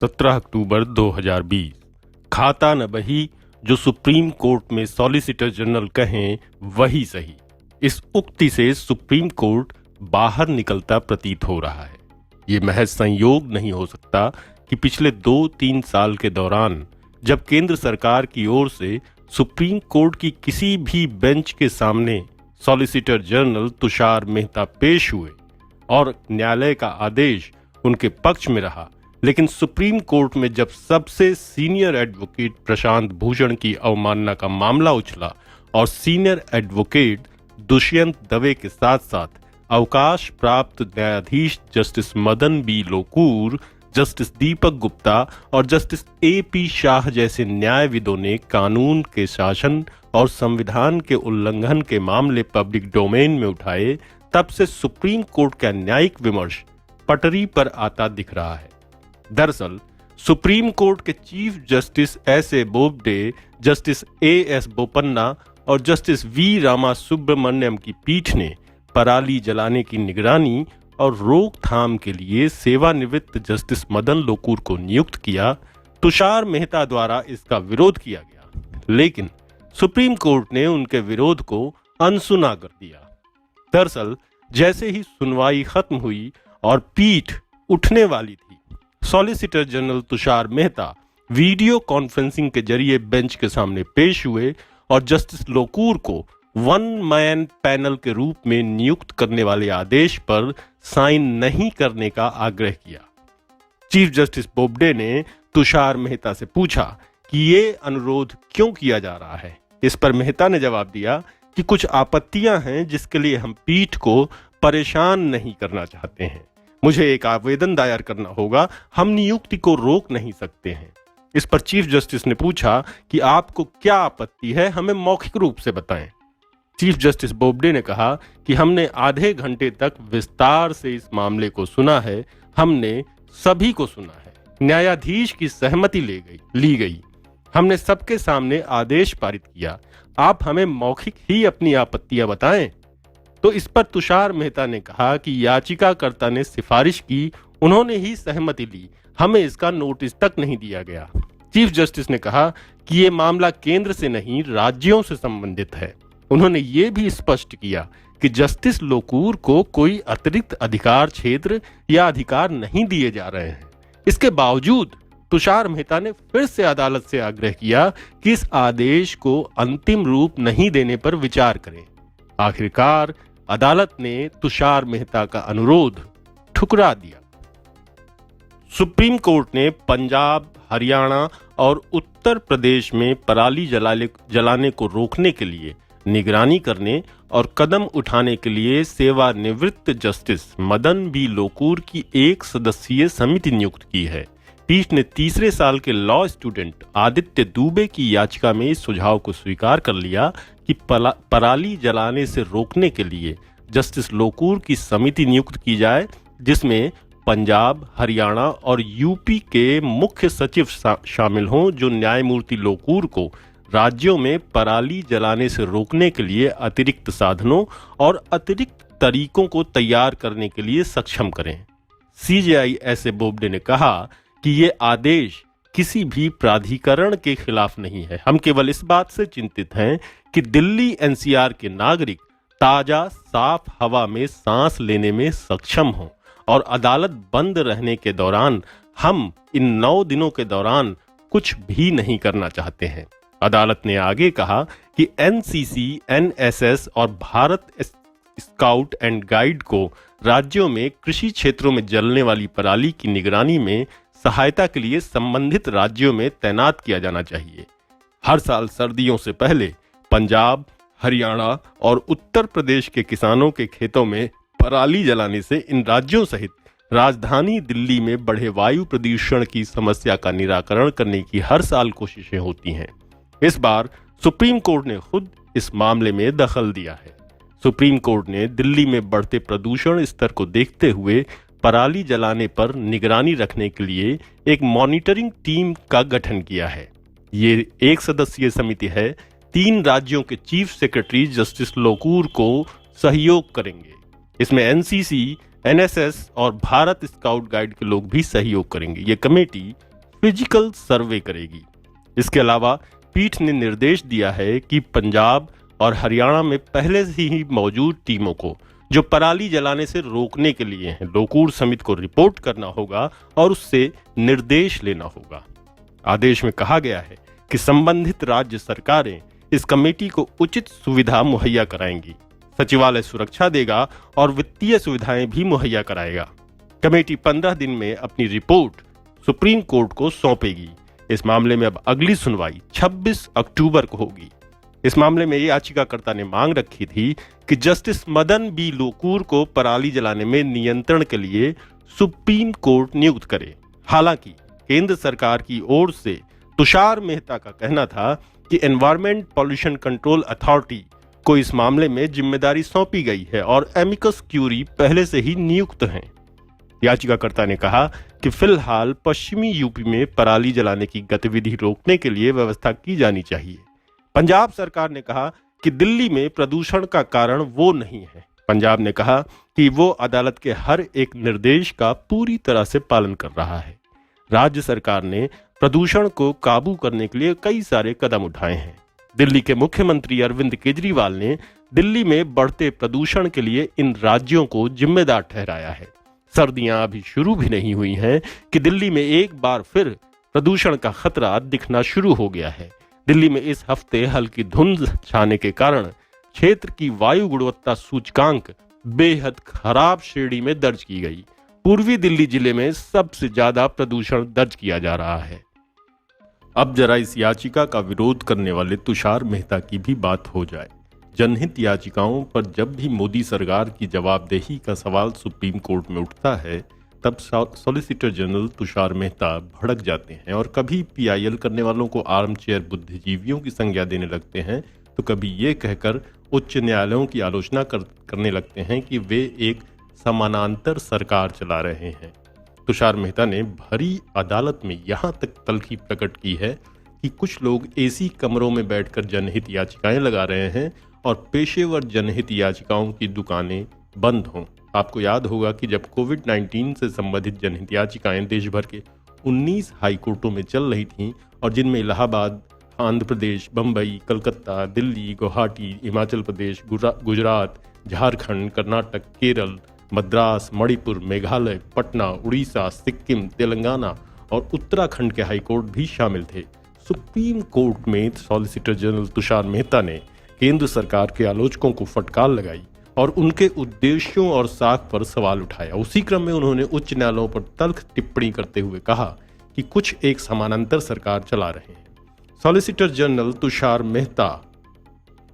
17 अक्टूबर 2020। खाता न बही, जो सुप्रीम कोर्ट में सॉलिसिटर जनरल कहें वही सही। इस उक्ति से सुप्रीम कोर्ट बाहर निकलता प्रतीत हो रहा है। ये महज संयोग नहीं हो सकता कि पिछले 2-3 साल के दौरान जब केंद्र सरकार की ओर से सुप्रीम कोर्ट की किसी भी बेंच के सामने सॉलिसिटर जनरल तुषार मेहता पेश हुए और न्यायालय का आदेश उनके पक्ष में रहा, लेकिन सुप्रीम कोर्ट में जब सबसे सीनियर एडवोकेट प्रशांत भूषण की अवमानना का मामला उछला और सीनियर एडवोकेट दुष्यंत दवे के साथ साथ अवकाश प्राप्त न्यायाधीश justice Madan B Lokur, justice Deepak Gupta और जस्टिस A.P. शाह जैसे न्यायविदों ने कानून के शासन और संविधान के उल्लंघन के मामले पब्लिक डोमेन में उठाए, तब से सुप्रीम कोर्ट का न्यायिक विमर्श पटरी पर आता दिख रहा है। दरअसल सुप्रीम कोर्ट के chief justice S.A. Bobde, justice A.S. Bopanna और जस्टिस V. रामा सुब्रमण्यम की पीठ ने पराली जलाने की निगरानी और रोकथाम के लिए सेवानिवृत्त जस्टिस मदन लोकूर को नियुक्त किया। तुषार मेहता द्वारा इसका विरोध किया गया, लेकिन सुप्रीम कोर्ट ने उनके विरोध को अनसुना कर दिया। दरअसल जैसे ही सुनवाई खत्म हुई और पीठ उठने वाली थी, solicitor general Tushar Mehta video conferencing के जरिए बेंच के सामने पेश हुए और जस्टिस लोकूर को वन मैन पैनल के रूप में नियुक्त करने वाले आदेश पर साइन नहीं करने का आग्रह किया। चीफ जस्टिस बोबडे ने तुषार मेहता से पूछा कि ये अनुरोध क्यों किया जा रहा है। इस पर मेहता ने जवाब दिया कि कुछ आपत्तियां हैं जिसके लिए हम पीठ को परेशान नहीं करना चाहते हैं। मुझे एक आवेदन दायर करना होगा, हम नियुक्ति को रोक नहीं सकते हैं। इस पर चीफ जस्टिस ने पूछा कि आपको क्या आपत्ति है, हमें मौखिक रूप से बताएं। चीफ जस्टिस बोबडे ने कहा कि हमने आधे घंटे तक विस्तार से इस मामले को सुना है, हमने सभी को सुना है, न्यायाधीश की सहमति ली गई, हमने सबके सामने आदेश पारित किया, आप हमें मौखिक ही अपनी आपत्तियां बताएं। तो इस पर तुषार मेहता ने कहा कि याचिकाकर्ता ने सिफारिश की, उन्होंने ही सहमति ली, हमें इसका नोटिस तक नहीं दिया गया। चीफ जस्टिस ने कहा कि ये मामला केंद्र से नहीं राज्यों से संबंधित है। उन्होंने ये भी स्पष्ट किया कि जस्टिस लोकूर को कोई अतिरिक्त अधिकार क्षेत्र या अधिकार नहीं दिए जा रहे हैं। इसके बावजूद तुषार मेहता ने फिर से अदालत से आग्रह किया कि इस आदेश को अंतिम रूप नहीं देने पर विचार करें। आखिरकार अदालत ने तुषार मेहता का अनुरोध ठुकरा दिया। सुप्रीम कोर्ट ने पंजाब, हरियाणा और उत्तर प्रदेश में पराली जलाने को रोकने के लिए निगरानी करने और कदम उठाने के लिए सेवानिवृत्त जस्टिस मदन बी लोकूर की एक सदस्यीय समिति नियुक्त की है। पीठ ने तीसरे साल के लॉ स्टूडेंट आदित्य दुबे की याचिका में इस सुझाव को स्वीकार कर लिया कि पराली जलाने से रोकने के लिए जस्टिस लोकूर की समिति नियुक्त की जाए, जिसमें पंजाब, हरियाणा और यूपी के मुख्य सचिव शामिल हों, जो न्यायमूर्ति लोकूर को राज्यों में पराली जलाने से रोकने के लिए अतिरिक्त साधनों और अतिरिक्त तरीकों को तैयार करने के लिए सक्षम करें। CJI S.A. बोबडे ने कहा कि ये आदेश किसी भी प्राधिकरण के खिलाफ नहीं है। हम केवल इस बात से चिंतित हैं कि दिल्ली NCR के नागरिक ताजा साफ हवा में सांस लेने में सक्षम हों और अदालत बंद रहने के दौरान हम इन 9 दिनों के दौरान कुछ भी नहीं करना चाहते हैं। अदालत ने आगे कहा कि NCC, NSS और भारत स्काउट एंड गाइड को राज्यों में कृषि क्षेत्रों में जलने वाली पराली की निगरानी में सहायता के लिए संबंधित राज्यों में तैनात किया जाना चाहिए। हर साल सर्दियों से पहले पंजाब, हरियाणा और उत्तर प्रदेश के किसानों के खेतों में पराली जलाने से इन राज्यों सहित राजधानी दिल्ली में बढ़े वायु प्रदूषण की समस्या का निराकरण करने की हर साल कोशिशें होती हैं। इस बार सुप्रीम कोर्ट ने खुद इस मामले में दखल दिया है। सुप्रीम कोर्ट ने दिल्ली में बढ़ते प्रदूषण स्तर को देखते हुए पराली जलाने पर निगरानी रखने के लिए एक मॉनिटरिंग टीम का गठन किया है। ये एक सदस्यीय समिति है। 3 राज्यों के चीफ सेक्रेटरी जस्टिस लोकूर को सहयोग करेंगे। इसमें NCC, NSS और भारत स्काउट गाइड के लोग भी सहयोग करेंगे। ये कमेटी फिजिकल सर्वे करेगी। इसके अलावा पीठ ने निर्देश दिया है कि पंजाब और हरियाणा में पहले से ही मौजूद टीमों को जो पराली जलाने से रोकने के लिए हैं, लोकूर समिति को रिपोर्ट करना होगा और उससे निर्देश लेना होगा। आदेश में कहा गया है कि संबंधित राज्य सरकारें इस कमेटी को उचित सुविधा मुहैया कराएंगी, सचिवालय सुरक्षा देगा और वित्तीय सुविधाएं भी मुहैया कराएगा। कमेटी 15 दिन में अपनी रिपोर्ट सुप्रीम कोर्ट को सौंपेगी। इस मामले में अब अगली सुनवाई 26 अक्टूबर को होगी। इस मामले में याचिकाकर्ता ने मांग रखी थी कि जस्टिस मदन बी लोकूर को पराली जलाने में नियंत्रण के लिए सुप्रीम कोर्ट नियुक्त करे। हालांकि केंद्र सरकार की ओर से तुषार मेहता का कहना था कि एनवायरमेंट पॉल्यूशन कंट्रोल अथॉरिटी को इस मामले में जिम्मेदारी सौंपी गई है और एमिकस क्यूरी पहले से ही नियुक्त हैं। याचिकाकर्ता ने कहा कि फिलहाल पश्चिमी यूपी में पराली जलाने की गतिविधि रोकने के लिए व्यवस्था की जानी चाहिए। पंजाब सरकार ने कहा कि दिल्ली में प्रदूषण का कारण वो नहीं है। पंजाब ने कहा कि वो अदालत के हर एक निर्देश का पूरी तरह से पालन कर रहा है। राज्य सरकार ने प्रदूषण को काबू करने के लिए कई सारे कदम उठाए हैं। दिल्ली के मुख्यमंत्री अरविंद केजरीवाल ने दिल्ली में बढ़ते प्रदूषण के लिए इन राज्यों को जिम्मेदार ठहराया है। सर्दियां अभी शुरू भी नहीं हुई हैं कि दिल्ली में एक बार फिर प्रदूषण का खतरा दिखना शुरू हो गया है। दिल्ली में इस हफ्ते हल्की धुंध छाने के कारण क्षेत्र की वायु गुणवत्ता सूचकांक बेहद खराब श्रेणी में दर्ज की गई। पूर्वी दिल्ली जिले में सबसे ज्यादा प्रदूषण दर्ज किया जा रहा है। अब जरा इस याचिका का विरोध करने वाले तुषार मेहता की भी बात हो जाए। जनहित याचिकाओं पर जब भी मोदी सरकार की जवाबदेही का सवाल सुप्रीम कोर्ट में उठता है, तब सॉलिसिटर जनरल तुषार मेहता भड़क जाते हैं और कभी पीआईएल करने वालों को आर्म चेयर बुद्धिजीवियों की संज्ञा देने लगते हैं, तो कभी ये कहकर उच्च न्यायालयों की आलोचना करने लगते हैं कि वे एक समानांतर सरकार चला रहे हैं। तुषार मेहता ने भरी अदालत में यहाँ तक तल्खी प्रकट की है कि कुछ लोग एसी कमरों में बैठकर जनहित याचिकाएं लगा रहे हैं और पेशेवर जनहित याचिकाओं की दुकानें बंद हों। आपको याद होगा कि जब कोविड-19 से संबंधित जनहित याचिकाएं देश भर के 19 हाई कोर्टों में चल रही थीं और जिनमें इलाहाबाद, आंध्र प्रदेश, बम्बई, कलकत्ता, दिल्ली, गुवाहाटी, हिमाचल प्रदेश, गुजरात, झारखंड, कर्नाटक, केरल, मद्रास, मणिपुर, मेघालय, पटना, उड़ीसा, सिक्किम, तेलंगाना और उत्तराखंड के हाईकोर्ट भी शामिल थे। सुप्रीम कोर्ट में सॉलिसिटर जनरल तुषार मेहता ने केंद्र सरकार के आलोचकों को फटकार लगाई और उनके उद्देश्यों और साख पर सवाल उठाया। उसी क्रम में उन्होंने उच्च न्यायालयों पर तल्ख टिप्पणी करते हुए कहा कि कुछ एक समानांतर सरकार चला रहे हैं। सॉलिसिटर जनरल तुषार मेहता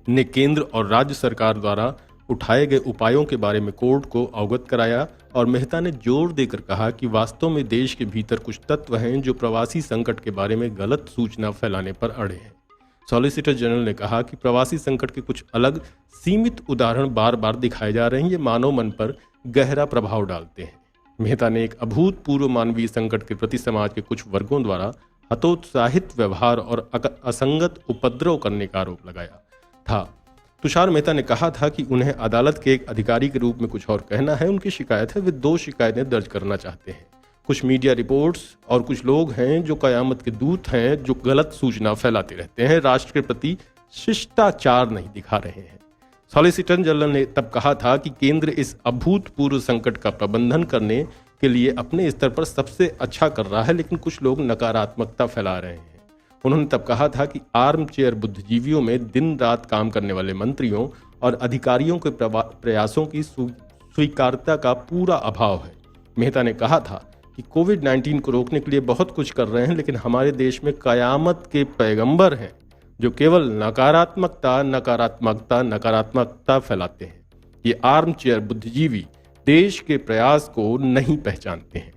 ने केंद्र और राज्य सरकार द्वारा उठाए गए उपायों के बारे में कोर्ट को अवगत कराया और मेहता ने जोर देकर कहा कि वास्तव में देश के भीतर कुछ तत्व हैं जो प्रवासी संकट के बारे में गलत सूचना फैलाने पर अड़े हैं। सॉलिसिटर जनरल ने कहा कि प्रवासी संकट के कुछ अलग सीमित उदाहरण बार बार दिखाए जा रहे हैं, ये मानव मन पर गहरा प्रभाव डालते हैं। मेहता ने एक अभूतपूर्व मानवीय संकट के प्रति समाज के कुछ वर्गों द्वारा हतोत्साहित व्यवहार और असंगत उपद्रव करने का आरोप लगाया था। तुषार मेहता ने कहा था कि उन्हें अदालत के एक अधिकारी के रूप में कुछ और कहना है। उनकी शिकायत है, वे 2 शिकायतें दर्ज करना चाहते हैं। कुछ मीडिया रिपोर्ट्स और कुछ लोग हैं जो कयामत के दूत हैं, जो गलत सूचना फैलाते रहते हैं, राष्ट्र के प्रति शिष्टाचार नहीं दिखा रहे हैं। सॉलिसिटर जनरल ने तब कहा था कि केंद्र इस अभूतपूर्व संकट का प्रबंधन करने के लिए अपने स्तर पर सबसे अच्छा कर रहा है, लेकिन कुछ लोग नकारात्मकता फैला रहे हैं। उन्होंने तब कहा था कि आर्म चेयर बुद्धिजीवियों में दिन रात काम करने वाले मंत्रियों और अधिकारियों के प्रयासों की स्वीकार्यता का पूरा अभाव है। मेहता ने कहा था कि कोविड-19 को रोकने के लिए बहुत कुछ कर रहे हैं, लेकिन हमारे देश में कयामत के पैगंबर हैं जो केवल नकारात्मकता फैलाते हैं। ये आर्म चेयर बुद्धिजीवी देश के प्रयास को नहीं पहचानते हैं।